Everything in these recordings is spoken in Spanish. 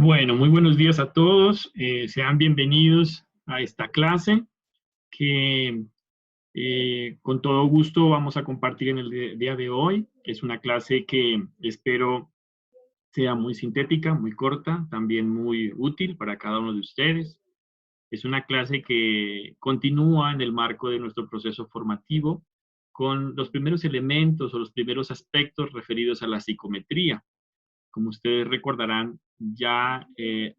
Bueno, muy buenos días a todos. Sean bienvenidos a esta clase que con todo gusto vamos a compartir en el día de hoy, que es una clase que espero sea muy sintética, muy corta, también muy útil para cada uno de ustedes. Es una clase que continúa en el marco de nuestro proceso formativo con los primeros elementos o los primeros aspectos referidos a la psicometría. Como ustedes recordarán, ya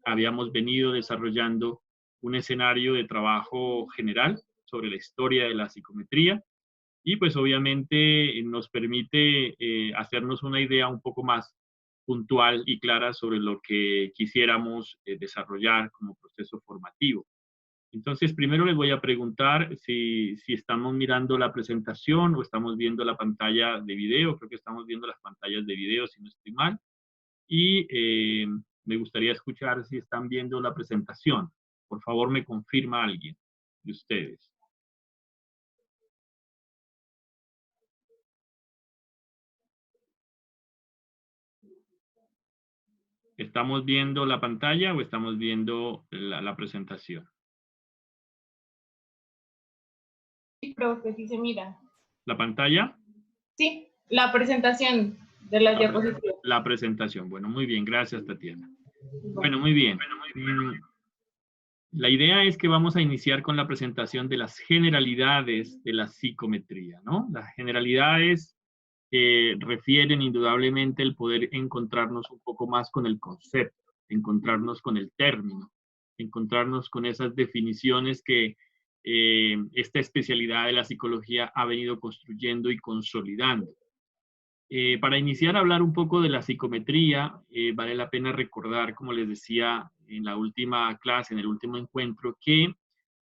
habíamos venido desarrollando un escenario de trabajo general sobre la historia de la psicometría y pues obviamente nos permite hacernos una idea un poco más puntual y clara sobre lo que quisiéramos desarrollar como proceso formativo. Entonces, primero les voy a preguntar si estamos mirando la presentación o estamos viendo la pantalla de video. Creo que estamos viendo las pantallas de video, si no estoy mal. Y me gustaría escuchar si están viendo la presentación. Por favor, me confirma alguien de ustedes. ¿Estamos viendo la pantalla o estamos viendo la presentación? Sí, profe, sí se mira. ¿La pantalla? Sí, la presentación de las diapositivas. La presentación. Bueno, muy bien. Gracias, Tatiana. Bueno, muy bien. La idea es que vamos a iniciar con la presentación de las generalidades de la psicometría, ¿no? Las generalidades refieren indudablemente el poder encontrarnos un poco más con el concepto, encontrarnos con el término, encontrarnos con esas definiciones que esta especialidad de la psicología ha venido construyendo y consolidando. Para iniciar a hablar un poco de la psicometría, vale la pena recordar, como les decía en la última clase, en el último encuentro, que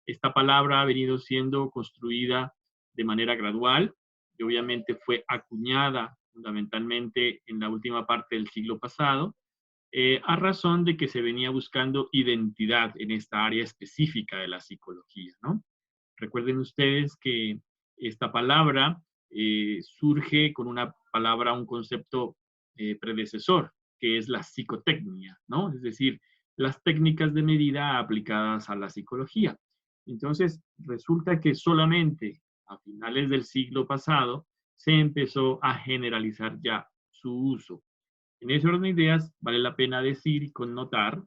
esta palabra ha venido siendo construida de manera gradual y obviamente fue acuñada fundamentalmente en la última parte del siglo pasado, a razón de que se venía buscando identidad en esta área específica de la psicología, ¿no? Recuerden ustedes que esta palabra surge con una palabra, un concepto predecesor, que es la psicotecnia, ¿no? Es decir, las técnicas de medida aplicadas a la psicología. Entonces, resulta que solamente a finales del siglo pasado se empezó a generalizar ya su uso. En ese orden de ideas, vale la pena decir y connotar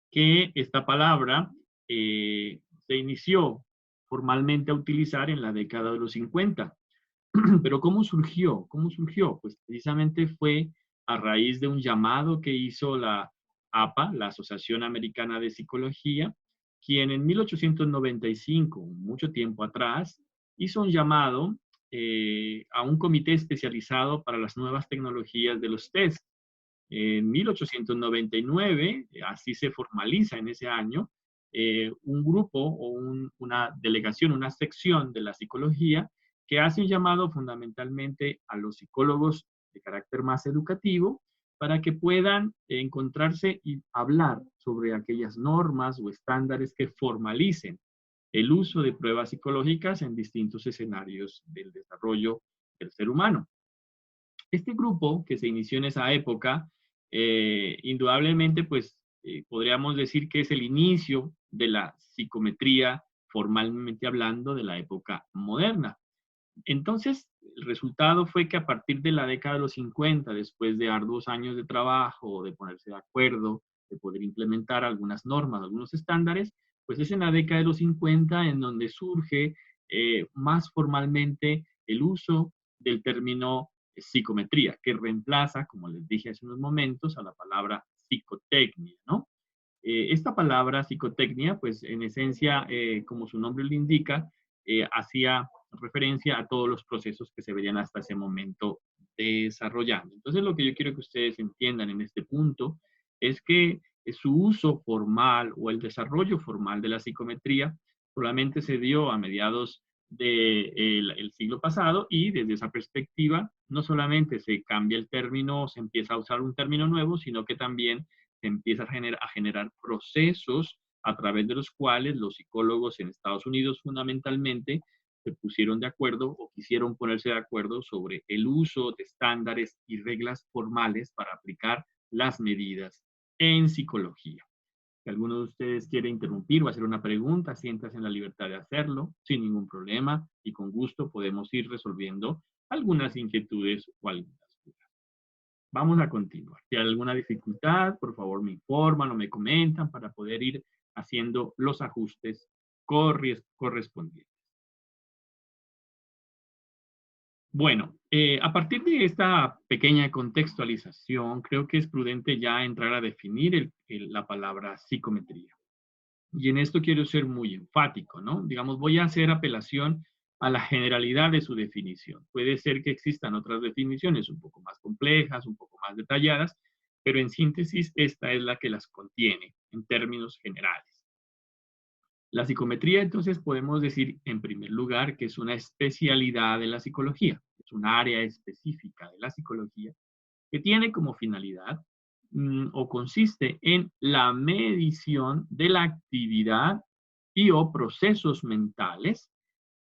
que esta palabra se inició formalmente a utilizar en la década de los 50. Pero ¿cómo surgió? ¿Cómo surgió? Pues precisamente fue a raíz de un llamado que hizo la APA, la Asociación Americana de Psicología, quien en 1895, mucho tiempo atrás, hizo un llamado a un comité especializado para las nuevas tecnologías de los test. En 1899, así se formaliza en ese año, un grupo o una delegación, una sección de la psicología que hace un llamado fundamentalmente a los psicólogos de carácter más educativo para que puedan encontrarse y hablar sobre aquellas normas o estándares que formalicen el uso de pruebas psicológicas en distintos escenarios del desarrollo del ser humano. Este grupo que se inició en esa época, indudablemente, pues podríamos decir que es el inicio de la psicometría, formalmente hablando, de la época moderna. Entonces, el resultado fue que a partir de la década de los 50, después de arduos años de trabajo, de ponerse de acuerdo, de poder implementar algunas normas, algunos estándares, pues es en la década de los 50 en donde surge más formalmente el uso del término psicometría, que reemplaza, como les dije hace unos momentos, a la palabra psicotecnia, ¿no? Esta palabra psicotecnia, pues en esencia, como su nombre le indica, hacía referencia a todos los procesos que se veían hasta ese momento desarrollando. Entonces, lo que yo quiero que ustedes entiendan en este punto es que su uso formal o el desarrollo formal de la psicometría solamente se dio a mediados del siglo pasado y desde esa perspectiva no solamente se cambia el término, se empieza a usar un término nuevo, sino que también se empieza a generar procesos a través de los cuales los psicólogos en Estados Unidos fundamentalmente se pusieron de acuerdo o quisieron ponerse de acuerdo sobre el uso de estándares y reglas formales para aplicar las medidas en psicología. Si alguno de ustedes quiere interrumpir o hacer una pregunta, siéntase en la libertad de hacerlo, sin ningún problema, y con gusto podemos ir resolviendo algunas inquietudes o algunas dudas. Vamos a continuar. Si hay alguna dificultad, por favor me informan o me comentan para poder ir haciendo los ajustes correspondientes. Bueno, a partir de esta pequeña contextualización, creo que es prudente ya entrar a definir la palabra psicometría. Y en esto quiero ser muy enfático, ¿no? Digamos, voy a hacer apelación a la generalidad de su definición. Puede ser que existan otras definiciones un poco más complejas, un poco más detalladas, pero en síntesis esta es la que las contiene en términos generales. La psicometría, entonces, podemos decir, en primer lugar, que es una especialidad de la psicología, es un área específica de la psicología que tiene como finalidad o consiste en la medición de la actividad y o procesos mentales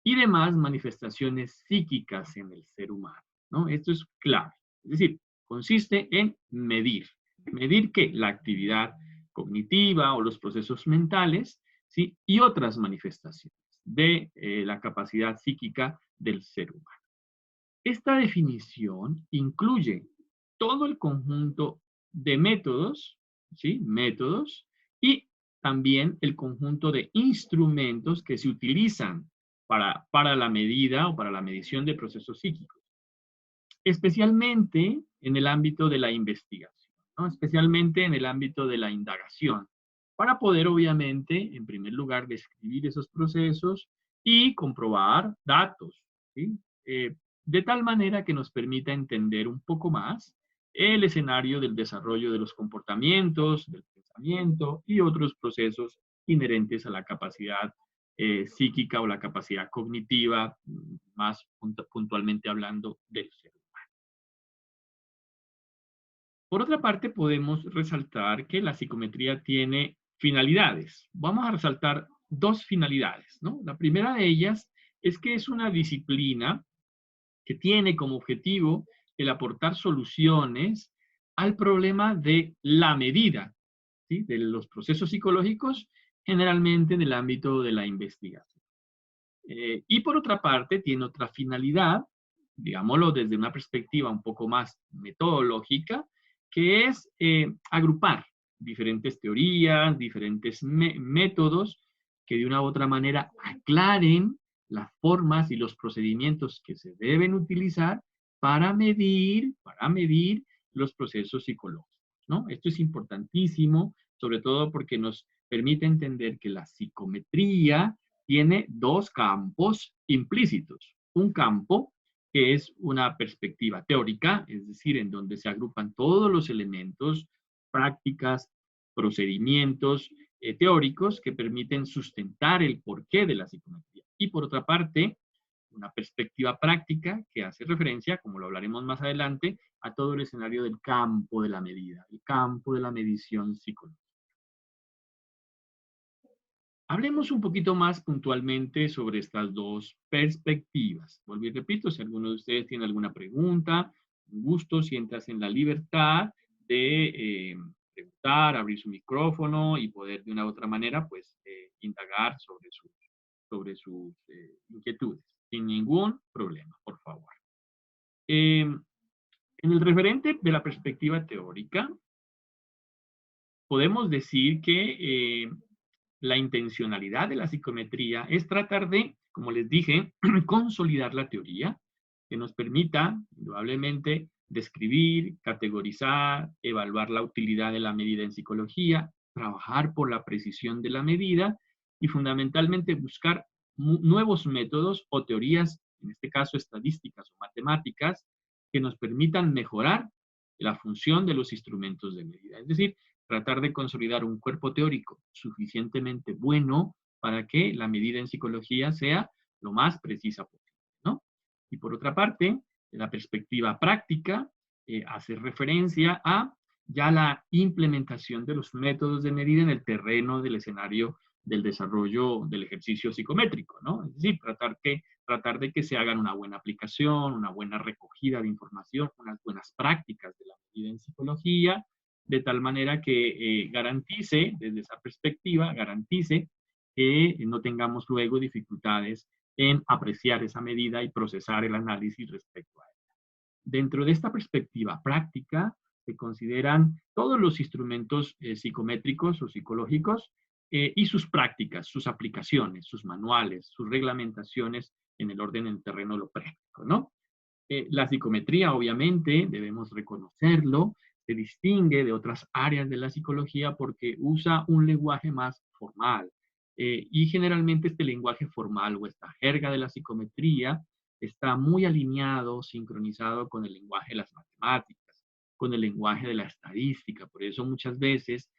y demás manifestaciones psíquicas en el ser humano, ¿no? Esto es clave. Es decir, consiste en medir. ¿Medir qué? La actividad cognitiva o los procesos mentales, ¿sí? Y otras manifestaciones de la capacidad psíquica del ser humano. Esta definición incluye todo el conjunto de métodos, ¿sí? Métodos, y también el conjunto de instrumentos que se utilizan para la medida o para la medición de procesos psíquicos, especialmente en el ámbito de la investigación, ¿no? Especialmente en el ámbito de la indagación, para poder obviamente, en primer lugar, describir esos procesos y comprobar datos, ¿sí? De tal manera que nos permita entender un poco más el escenario del desarrollo de los comportamientos, del pensamiento y otros procesos inherentes a la capacidad psíquica o la capacidad cognitiva, más puntualmente hablando del ser humano. Por otra parte, podemos resaltar que la psicometría tiene finalidades. Vamos a resaltar dos finalidades, ¿no? La primera de ellas es que es una disciplina que tiene como objetivo el aportar soluciones al problema de la medida, ¿sí? De los procesos psicológicos, generalmente en el ámbito de la investigación. Y por otra parte, tiene otra finalidad, digámoslo desde una perspectiva un poco más metodológica, que es agrupar diferentes teorías, diferentes métodos que de una u otra manera aclaren las formas y los procedimientos que se deben utilizar para medir los procesos psicológicos, ¿no? Esto es importantísimo, sobre todo porque nos permite entender que la psicometría tiene dos campos implícitos. Un campo que es una perspectiva teórica, es decir, en donde se agrupan todos los elementos, prácticas, procedimientos teóricos que permiten sustentar el porqué de la psicometría. Y por otra parte, una perspectiva práctica que hace referencia, como lo hablaremos más adelante, a todo el escenario del campo de la medida, el campo de la medición psicológica. Hablemos un poquito más puntualmente sobre estas dos perspectivas. Vuelvo y repito, si alguno de ustedes tiene alguna pregunta, un gusto, siéntase en la libertad de preguntar, abrir su micrófono y poder de una u otra manera, pues, indagar sobre sus inquietudes, sin ningún problema, por favor. En el referente de la perspectiva teórica, podemos decir que la intencionalidad de la psicometría es tratar de, como les dije, consolidar la teoría que nos permita, indudablemente, describir, categorizar, evaluar la utilidad de la medida en psicología, trabajar por la precisión de la medida y fundamentalmente buscar nuevos métodos o teorías, en este caso estadísticas o matemáticas, que nos permitan mejorar la función de los instrumentos de medida. Es decir, tratar de consolidar un cuerpo teórico suficientemente bueno para que la medida en psicología sea lo más precisa posible, ¿no? Y por otra parte, la perspectiva práctica hace referencia a ya la implementación de los métodos de medida en el terreno del escenario del desarrollo del ejercicio psicométrico, ¿no? Es decir, tratar de que se hagan una buena aplicación, una buena recogida de información, unas buenas prácticas de la medida en psicología, de tal manera que garantice, desde esa perspectiva, garantice que no tengamos luego dificultades en apreciar esa medida y procesar el análisis respecto a ella. Dentro de esta perspectiva práctica, se consideran todos los instrumentos psicométricos o psicológicos y sus prácticas, sus aplicaciones, sus manuales, sus reglamentaciones en el orden en el terreno de lo práctico, ¿no? La psicometría, obviamente, debemos reconocerlo, se distingue de otras áreas de la psicología porque usa un lenguaje más formal. Y generalmente este lenguaje formal o esta jerga de la psicometría está muy alineado, sincronizado con el lenguaje de las matemáticas, con el lenguaje de la estadística. Por eso muchas veces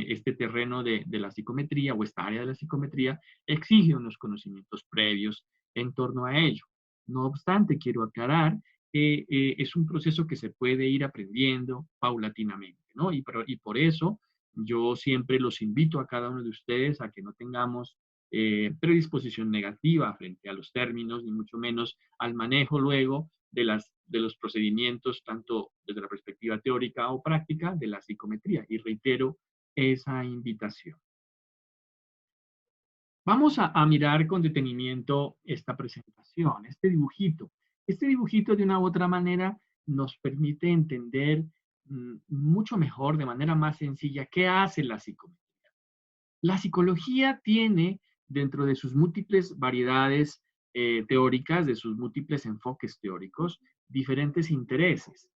este terreno de la psicometría o esta área de la psicometría exige unos conocimientos previos en torno a ello. No obstante, quiero aclarar que es un proceso que se puede ir aprendiendo paulatinamente, ¿no? Y por eso yo siempre los invito a cada uno de ustedes a que no tengamos predisposición negativa frente a los términos, ni mucho menos al manejo luego de los procedimientos, tanto desde la perspectiva teórica o práctica de la psicometría. Y reitero esa invitación. Vamos a mirar con detenimiento esta presentación, este dibujito. Este dibujito de una u otra manera nos permite entender mucho mejor, de manera más sencilla, qué hace la psicometría. La psicología tiene, dentro de sus múltiples variedades teóricas, de sus múltiples enfoques teóricos, diferentes intereses.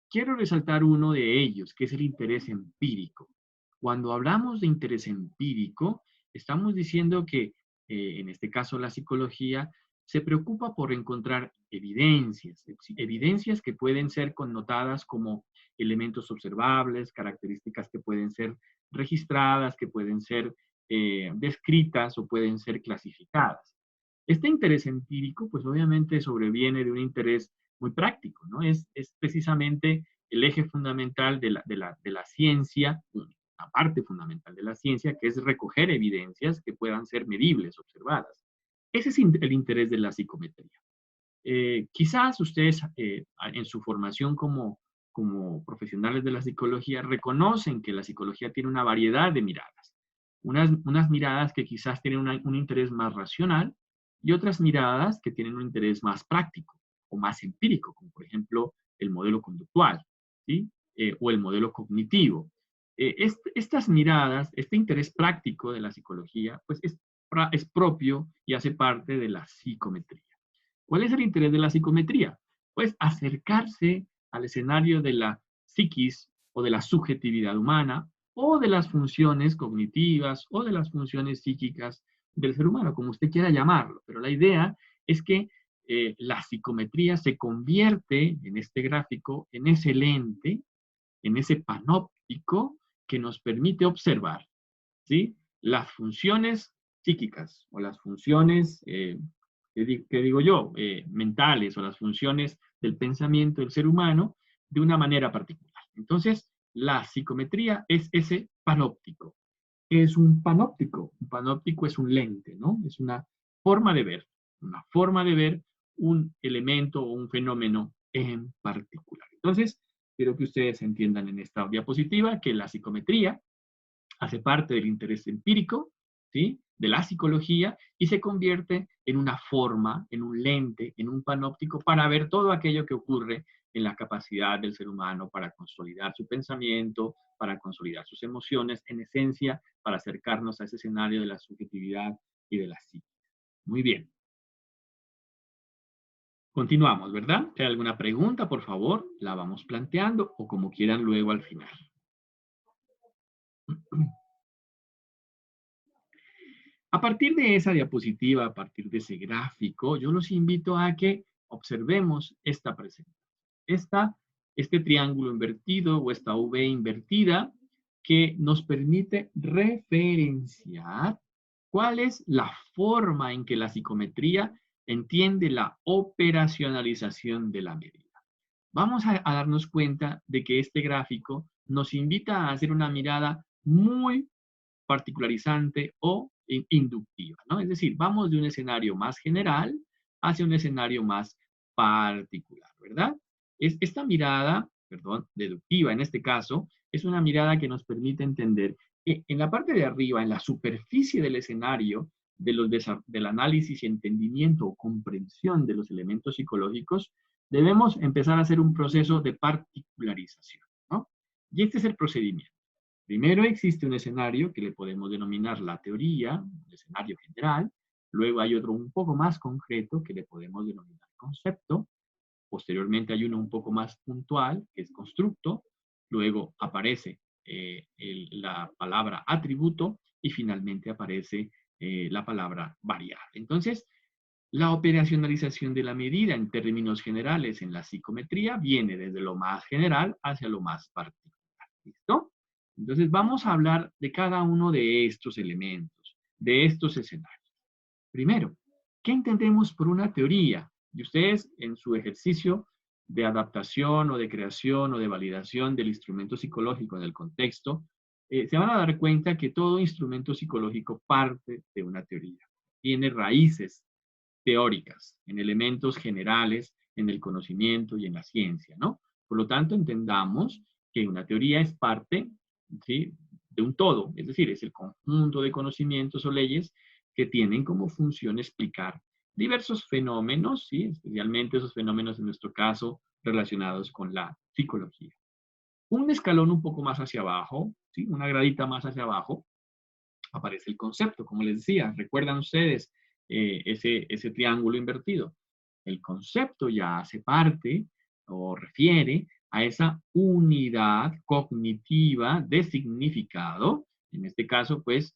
Quiero resaltar uno de ellos, que es el interés empírico. Cuando hablamos de interés empírico, estamos diciendo que, en este caso la psicología, se preocupa por encontrar evidencias que pueden ser connotadas como elementos observables, características que pueden ser registradas, que pueden ser descritas o pueden ser clasificadas. Este interés empírico, pues obviamente sobreviene de un interés muy práctico, ¿no? Es precisamente el eje fundamental de la ciencia, la parte fundamental de la ciencia, que es recoger evidencias que puedan ser medibles, observadas. Ese es el interés de la psicometría. Quizás ustedes en su formación como profesionales de la psicología reconocen que la psicología tiene una variedad de miradas. Unas miradas que quizás tienen un interés más racional y otras miradas que tienen un interés más práctico o más empírico, como por ejemplo el modelo conductual, ¿sí? O el modelo cognitivo. Estas miradas, este interés práctico de la psicología, pues es propio y hace parte de la psicometría. ¿Cuál es el interés de la psicometría? Pues acercarse al escenario de la psiquis o de la subjetividad humana o de las funciones cognitivas o de las funciones psíquicas del ser humano, como usted quiera llamarlo. Pero la idea es que la psicometría se convierte en este gráfico, en ese lente, en ese panóptico que nos permite observar, ¿sí? Las funciones psíquicas o las funciones, ¿qué digo yo? Mentales o las funciones del pensamiento del ser humano de una manera particular. Entonces, la psicometría es ese panóptico. ¿Qué es un panóptico? Un panóptico es un lente, ¿no? Es una forma de ver un elemento o un fenómeno en particular. Entonces, quiero que ustedes entiendan en esta diapositiva que la psicometría hace parte del interés empírico, ¿sí? De la psicología y se convierte en una forma, en un lente, en un panóptico para ver todo aquello que ocurre en la capacidad del ser humano para consolidar su pensamiento, para consolidar sus emociones, en esencia, para acercarnos a ese escenario de la subjetividad y de la psique. Muy bien. Continuamos, ¿verdad? Si hay alguna pregunta, por favor, la vamos planteando o como quieran luego al final. A partir de esa diapositiva, a partir de ese gráfico, yo los invito a que observemos esta presentación. Este triángulo invertido o esta V invertida que nos permite referenciar cuál es la forma en que la psicometría entiende la operacionalización de la medida. Vamos a darnos cuenta de que este gráfico nos invita a hacer una mirada muy particularizante o inductiva, ¿no? Es decir, vamos de un escenario más general hacia un escenario más particular, ¿verdad? Esta mirada, perdón, deductiva en este caso, es una mirada que nos permite entender que en la parte de arriba, en la superficie del escenario, del análisis y entendimiento o comprensión de los elementos psicológicos, debemos empezar a hacer un proceso de particularización, ¿no? Y este es el procedimiento. Primero existe un escenario que le podemos denominar la teoría, un escenario general. Luego hay otro un poco más concreto que le podemos denominar concepto. Posteriormente hay uno un poco más puntual, que es constructo. Luego aparece la palabra atributo y finalmente aparece la palabra variable. Entonces, la operacionalización de la medida en términos generales en la psicometría viene desde lo más general hacia lo más particular. ¿Listo? Entonces, vamos a hablar de cada uno de estos elementos, de estos escenarios. Primero, ¿qué entendemos por una teoría? Y ustedes en su ejercicio de adaptación o de creación o de validación del instrumento psicológico en el contexto, se van a dar cuenta que todo instrumento psicológico parte de una teoría. Tiene raíces teóricas, en elementos generales, en el conocimiento y en la ciencia, ¿no? Por lo tanto, entendamos que una teoría es parte, ¿sí?, de un todo, es decir, es el conjunto de conocimientos o leyes que tienen como función explicar diversos fenómenos, ¿sí?, especialmente esos fenómenos en nuestro caso relacionados con la psicología. Un escalón un poco más hacia abajo, ¿sí?, una gradita más hacia abajo, aparece el concepto, como les decía. ¿Recuerdan ustedes ese triángulo invertido? El concepto ya hace parte o refiere a esa unidad cognitiva de significado. En este caso, pues,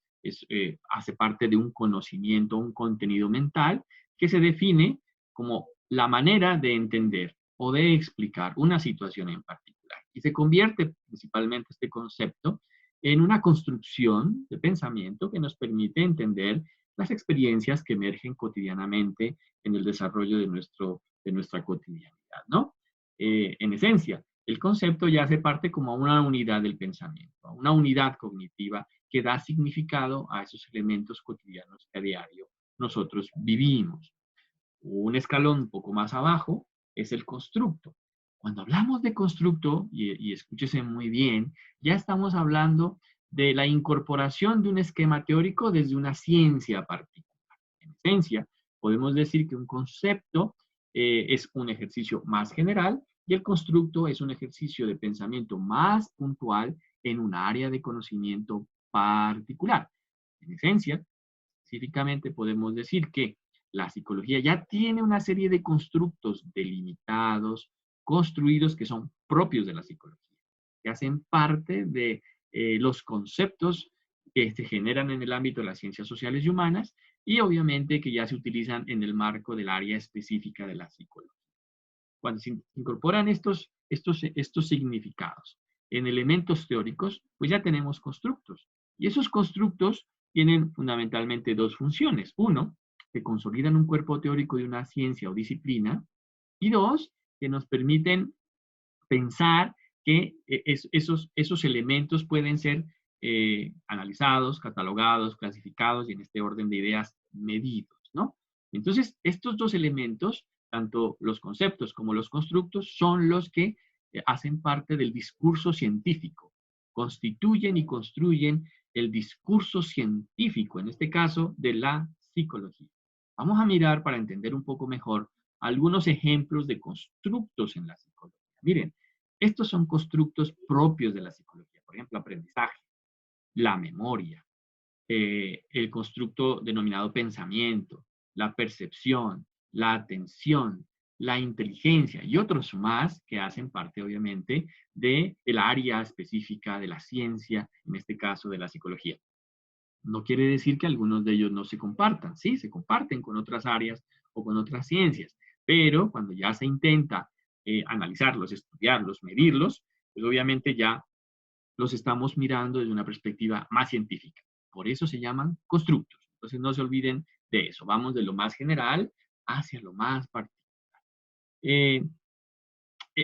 hace parte de un conocimiento, un contenido mental que se define como la manera de entender o de explicar una situación en particular. Y se convierte principalmente este concepto en una construcción de pensamiento que nos permite entender las experiencias que emergen cotidianamente en el desarrollo de nuestra cotidianidad, ¿no? En esencia, el concepto ya hace parte como una unidad del pensamiento, una unidad cognitiva que da significado a esos elementos cotidianos que a diario nosotros vivimos. Un escalón un poco más abajo es el constructo. Cuando hablamos de constructo, y escúchese muy bien, ya estamos hablando de la incorporación de un esquema teórico desde una ciencia particular. En esencia, podemos decir que un concepto es un ejercicio más general y el constructo es un ejercicio de pensamiento más puntual en un área de conocimiento particular. En esencia, específicamente podemos decir que la psicología ya tiene una serie de constructos delimitados, construidos, que son propios de la psicología, que hacen parte de los conceptos que se generan en el ámbito de las ciencias sociales y humanas y obviamente que ya se utilizan en el marco del área específica de la psicología. Cuando se incorporan estos significados en elementos teóricos, pues ya tenemos constructos. Y esos constructos tienen fundamentalmente dos funciones. Uno, que consolidan un cuerpo teórico de una ciencia o disciplina. Y dos, que nos permiten pensar que esos elementos pueden ser analizados, catalogados, clasificados y en este orden de ideas medidos, ¿no? Entonces, estos dos elementos, tanto los conceptos como los constructos, son los que hacen parte del discurso científico, constituyen y construyen el discurso científico, en este caso, de la psicología. Vamos a mirar para entender un poco mejor algunos ejemplos de constructos en la psicología. Miren, estos son constructos propios de la psicología, por ejemplo, aprendizaje, la memoria, el constructo denominado pensamiento, la percepción, la atención, la inteligencia y otros más que hacen parte, obviamente, del área específica de la ciencia, en este caso de la psicología. No quiere decir que algunos de ellos no se compartan, sí, se comparten con otras áreas o con otras ciencias, pero cuando ya se intenta analizarlos, estudiarlos, medirlos, pues obviamente ya los estamos mirando desde una perspectiva más científica. Por eso se llaman constructos. Entonces no se olviden de eso. Vamos de lo más general hacia lo más particular. Eh,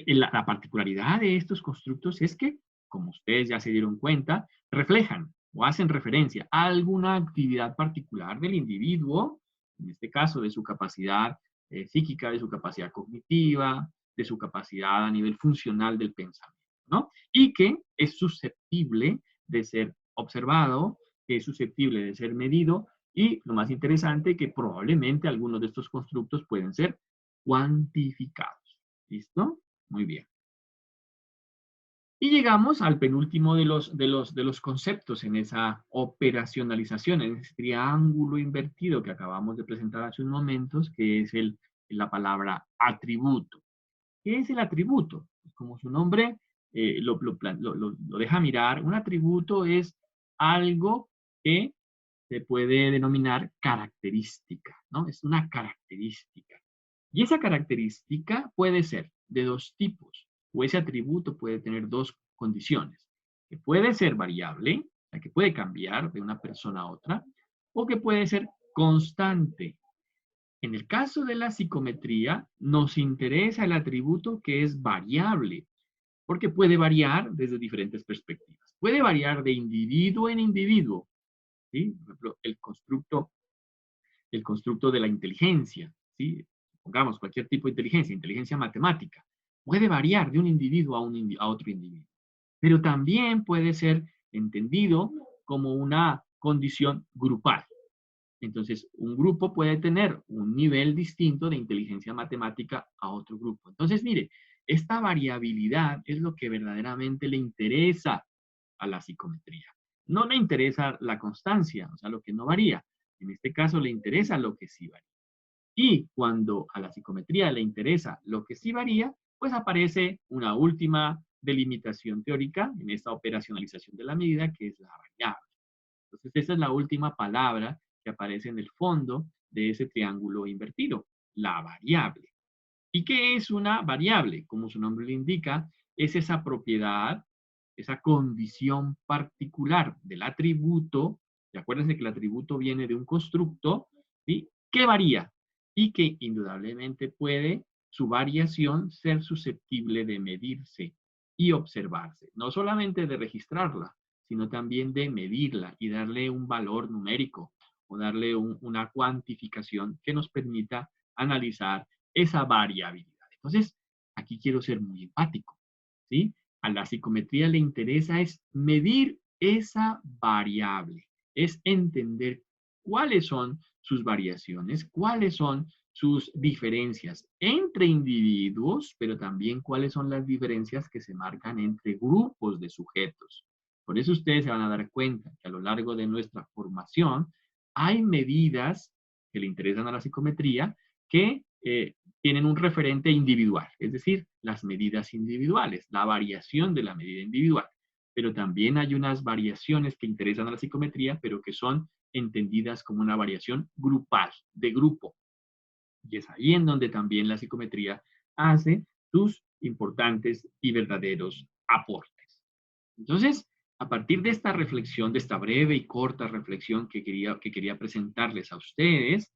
la particularidad de estos constructos es que, como ustedes ya se dieron cuenta, reflejan o hacen referencia a alguna actividad particular del individuo, en este caso de su capacidad psíquica, de su capacidad cognitiva, de su capacidad a nivel funcional del pensamiento. ¿no? Y que es susceptible de ser observado, que es susceptible de ser medido, y lo más interesante, que probablemente algunos de estos constructos pueden ser cuantificados. ¿Listo? Muy bien. Y llegamos al penúltimo de los conceptos en esa operacionalización, en ese triángulo invertido que acabamos de presentar hace unos momentos, que es la palabra atributo. ¿Qué es el atributo? Pues como su nombre lo deja mirar, un atributo es algo que se puede denominar característica, ¿no? Es una característica. Y esa característica puede ser de dos tipos, o ese atributo puede tener dos condiciones, que puede ser variable, o sea, que puede cambiar de una persona a otra, o que puede ser constante. En el caso de la psicometría, nos interesa el atributo que es variable, porque puede variar desde diferentes perspectivas. Puede variar de individuo en individuo, ¿sí? Por ejemplo, el constructo de la inteligencia, ¿sí? Pongamos cualquier tipo de inteligencia, inteligencia matemática, puede variar de un individuo a otro individuo, pero también puede ser entendido como una condición grupal. Entonces, un grupo puede tener un nivel distinto de inteligencia matemática a otro grupo. Entonces, mire, esta variabilidad es lo que verdaderamente le interesa a la psicometría. No le interesa la constancia, o sea, lo que no varía. En este caso le interesa lo que sí varía. Y cuando a la psicometría le interesa lo que sí varía, pues aparece una última delimitación teórica en esta operacionalización de la medida, que es la variable. Entonces, esa es la última palabra que aparece en el fondo de ese triángulo invertido, la variable. ¿Y qué es una variable? Como su nombre le indica, es esa propiedad, esa condición particular del atributo. Y acuérdense que el atributo viene de un constructo, ¿sí? Que varía y que indudablemente puede su variación ser susceptible de medirse y observarse. No solamente de registrarla, sino también de medirla y darle un valor numérico o darle una cuantificación que nos permita analizar esa variabilidad. Entonces, aquí quiero ser muy empático, ¿sí? A la psicometría le interesa es medir esa variable, es entender cuáles son sus variaciones, cuáles son sus diferencias entre individuos, pero también cuáles son las diferencias que se marcan entre grupos de sujetos. Por eso ustedes se van a dar cuenta que a lo largo de nuestra formación hay medidas que le interesan a la psicometría que tienen un referente individual, es decir, las medidas individuales, la variación de la medida individual. Pero también hay unas variaciones que interesan a la psicometría, pero que son entendidas como una variación grupal, de grupo. Y es ahí en donde también la psicometría hace sus importantes y verdaderos aportes. Entonces, a partir de esta reflexión, de esta breve y corta reflexión que quería presentarles a ustedes,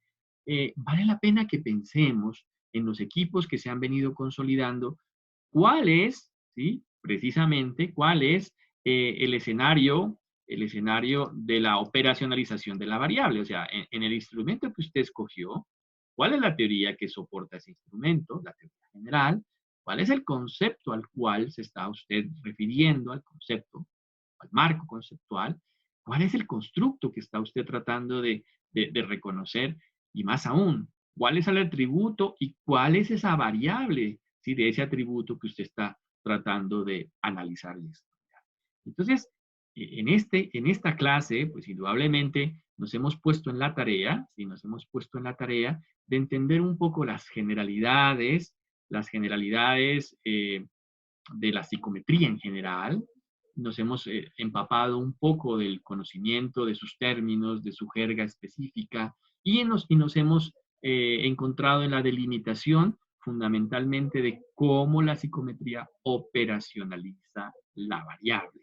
vale la pena que pensemos en los equipos que se han venido consolidando, cuál es, ¿sí? Precisamente, cuál es el escenario de la operacionalización de la variable. O sea, en el instrumento que usted escogió, ¿cuál es la teoría que soporta ese instrumento? La teoría general. ¿Cuál es el concepto al cual se está usted refiriendo, al concepto, al marco conceptual? ¿Cuál es el constructo que está usted tratando de reconocer? Y más aún, ¿cuál es el atributo y cuál es esa variable, ¿sí? De ese atributo que usted está tratando de analizar y estudiar? Entonces, en esta clase, pues indudablemente nos hemos puesto en la tarea, ¿sí? Nos hemos puesto en la tarea de entender un poco las generalidades de la psicometría en general. Nos hemos empapado un poco del conocimiento de sus términos, de su jerga específica, y nos hemos encontrado en la delimitación fundamentalmente de cómo la psicometría operacionaliza la variable.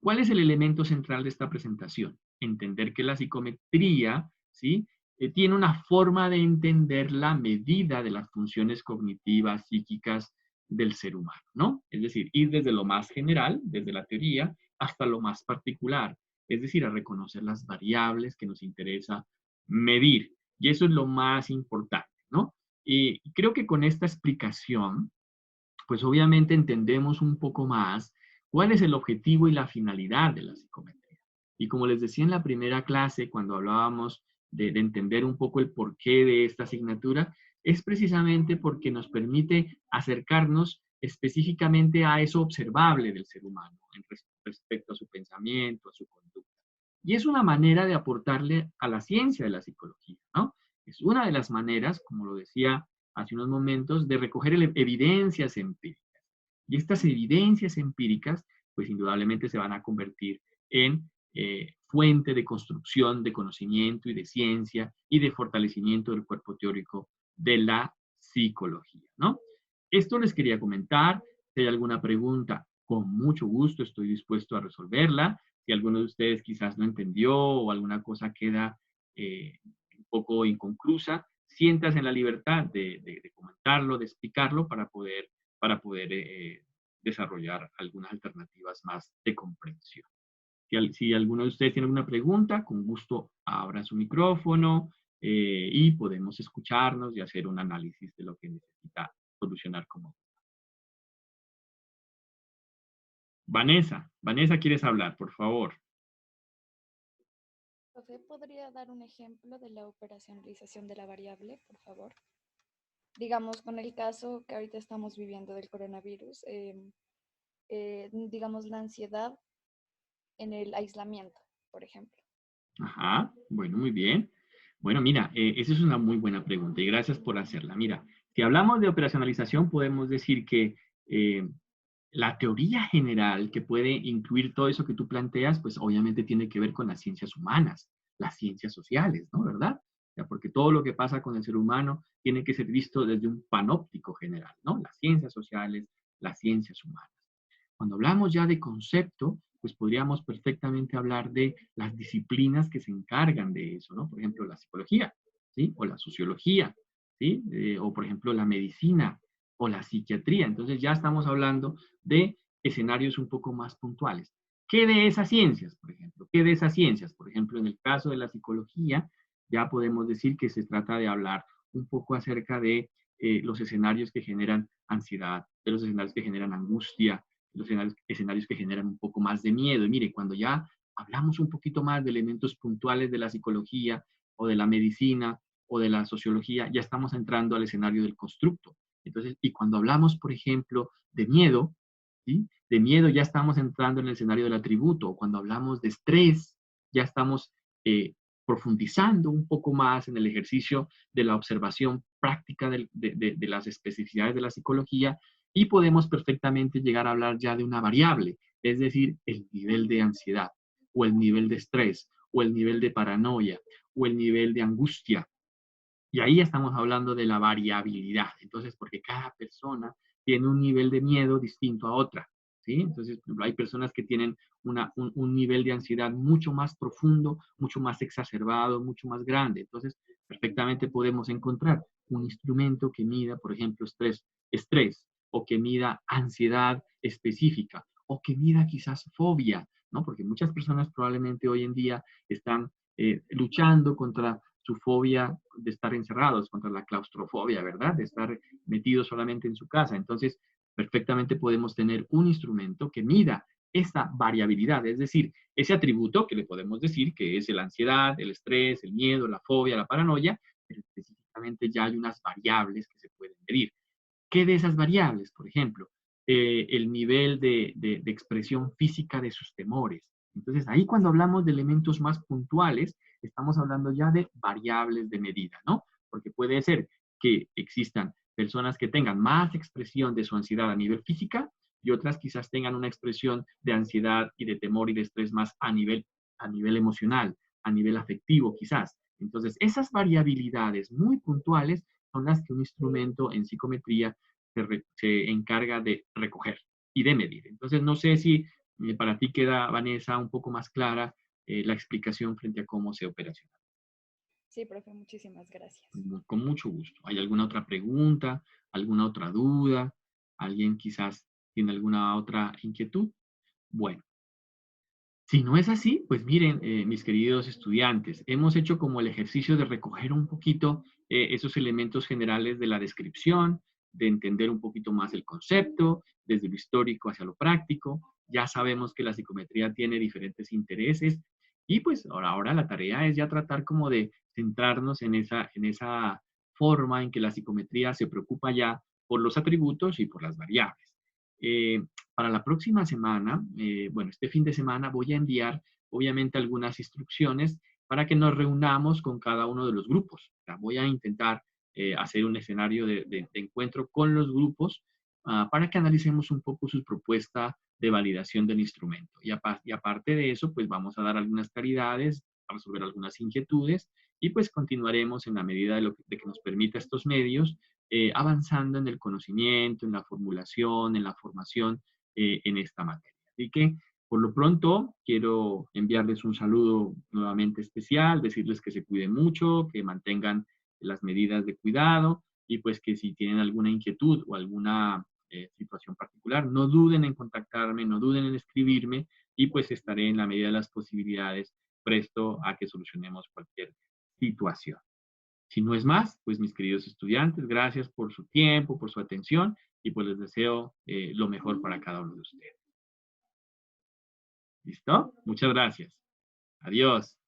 ¿Cuál es el elemento central de esta presentación? Entender que la psicometría, ¿sí? Tiene una forma de entender la medida de las funciones cognitivas, psíquicas del ser humano, ¿no? Es decir, ir desde lo más general, desde la teoría, hasta lo más particular, es decir, a reconocer las variables que nos interesa medir. Y eso es lo más importante, ¿no? Y creo que con esta explicación pues obviamente entendemos un poco más cuál es el objetivo y la finalidad de la psicometría. Y como les decía en la primera clase, cuando hablábamos de entender un poco el porqué de esta asignatura, es precisamente porque nos permite acercarnos específicamente a eso observable del ser humano respecto a su pensamiento, a su conducta. Y es una manera de aportarle a la ciencia de la psicología, ¿no? Es una de las maneras, como lo decía hace unos momentos, de recoger evidencias empíricas. Y estas evidencias empíricas, pues indudablemente se van a convertir en fuente de construcción de conocimiento y de ciencia y de fortalecimiento del cuerpo teórico de la psicología, ¿no? Esto les quería comentar. Si hay alguna pregunta, con mucho gusto estoy dispuesto a resolverla. Si alguno de ustedes quizás no entendió o alguna cosa queda un poco inconclusa, siéntase en la libertad de comentarlo, de explicarlo para poder desarrollar algunas alternativas más de comprensión. Si alguno de ustedes tiene alguna pregunta, con gusto abra su micrófono y podemos escucharnos y hacer un análisis de lo que necesita solucionar como. Vanessa, ¿quieres hablar, por favor? Profe, ¿podría dar un ejemplo de la operacionalización de la variable, por favor? Digamos, con el caso que ahorita estamos viviendo del coronavirus, digamos, la ansiedad en el aislamiento, por ejemplo. Ajá, bueno, muy bien. Bueno, mira, esa es una muy buena pregunta y gracias por hacerla. Mira, si hablamos de operacionalización, podemos decir que la teoría general que puede incluir todo eso que tú planteas, pues obviamente tiene que ver con las ciencias humanas, las ciencias sociales, ¿no? ¿Verdad? O sea, porque todo lo que pasa con el ser humano tiene que ser visto desde un panóptico general, ¿no? Las ciencias sociales, las ciencias humanas. Cuando hablamos ya de concepto, pues podríamos perfectamente hablar de las disciplinas que se encargan de eso, ¿no? Por ejemplo, la psicología, ¿sí? O la sociología, ¿sí? O por ejemplo, la medicina o la psiquiatría. Entonces ya estamos hablando de escenarios un poco más puntuales. ¿Qué de esas ciencias, por ejemplo? ¿Qué de esas ciencias? Por ejemplo, en el caso de la psicología, ya podemos decir que se trata de hablar un poco acerca de los escenarios que generan ansiedad, de los escenarios que generan angustia, los escenarios que generan un poco más de miedo. Y mire, cuando ya hablamos un poquito más de elementos puntuales de la psicología o de la medicina o de la sociología, ya estamos entrando al escenario del constructo. Entonces, y cuando hablamos, por ejemplo, de miedo, ¿sí? De miedo ya estamos entrando en el escenario del atributo. Cuando hablamos de estrés, ya estamos profundizando un poco más en el ejercicio de la observación práctica de las especificidades de la psicología y podemos perfectamente llegar a hablar ya de una variable, es decir, el nivel de ansiedad o el nivel de estrés o el nivel de paranoia o el nivel de angustia. Y ahí estamos hablando de la variabilidad. Entonces, porque cada persona tiene un nivel de miedo distinto a otra. ¿Sí? Entonces, por ejemplo, hay personas que tienen un nivel de ansiedad mucho más profundo, mucho más exacerbado, mucho más grande. Entonces, perfectamente podemos encontrar un instrumento que mida, por ejemplo, estrés o que mida ansiedad específica o que mida quizás fobia, ¿no? Porque muchas personas probablemente hoy en día están luchando contra su fobia de estar encerrados, contra la claustrofobia, ¿verdad? De estar metidos solamente en su casa. Entonces, perfectamente podemos tener un instrumento que mida esa variabilidad, es decir, ese atributo que le podemos decir que es la ansiedad, el estrés, el miedo, la fobia, la paranoia, pero específicamente ya hay unas variables que se pueden medir. ¿Qué de esas variables? Por ejemplo, el nivel de expresión física de sus temores. Entonces, ahí cuando hablamos de elementos más puntuales, estamos hablando ya de variables de medida, ¿no? Porque puede ser que existan personas que tengan más expresión de su ansiedad a nivel física y otras quizás tengan una expresión de ansiedad y de temor y de estrés más a nivel emocional, a nivel afectivo quizás. Entonces, esas variabilidades muy puntuales son las que un instrumento en psicometría se encarga de recoger y de medir. Entonces, no sé si para ti queda, Vanessa, un poco más clara la explicación frente a cómo se operaciona. Sí, profe, muchísimas gracias. Con mucho gusto. ¿Hay alguna otra pregunta? ¿Alguna otra duda? ¿Alguien quizás tiene alguna otra inquietud? Bueno, si no es así, pues miren, mis queridos estudiantes, hemos hecho como el ejercicio de recoger un poquito esos elementos generales de la descripción, de entender un poquito más el concepto, desde lo histórico hacia lo práctico. Ya sabemos que la psicometría tiene diferentes intereses y pues ahora la tarea es ya tratar como de centrarnos en esa forma en que la psicometría se preocupa ya por los atributos y por las variables. Para la próxima semana, bueno, este fin de semana voy a enviar obviamente algunas instrucciones para que nos reunamos con cada uno de los grupos. O sea, voy a intentar hacer un escenario de encuentro con los grupos para que analicemos un poco su propuesta de validación del instrumento. Y aparte de eso, pues vamos a dar algunas claridades, a resolver algunas inquietudes y pues continuaremos en la medida de que nos permita estos medios, avanzando en el conocimiento, en la formulación, en la formación en esta materia. Así que por lo pronto, quiero enviarles un saludo nuevamente especial, decirles que se cuiden mucho, que mantengan las medidas de cuidado y pues que si tienen alguna inquietud o alguna situación particular, no duden en contactarme, no duden en escribirme y pues estaré en la medida de las posibilidades presto a que solucionemos cualquier situación. Si no es más, pues mis queridos estudiantes, gracias por su tiempo, por su atención y pues les deseo lo mejor para cada uno de ustedes. ¿Listo? Muchas gracias. Adiós.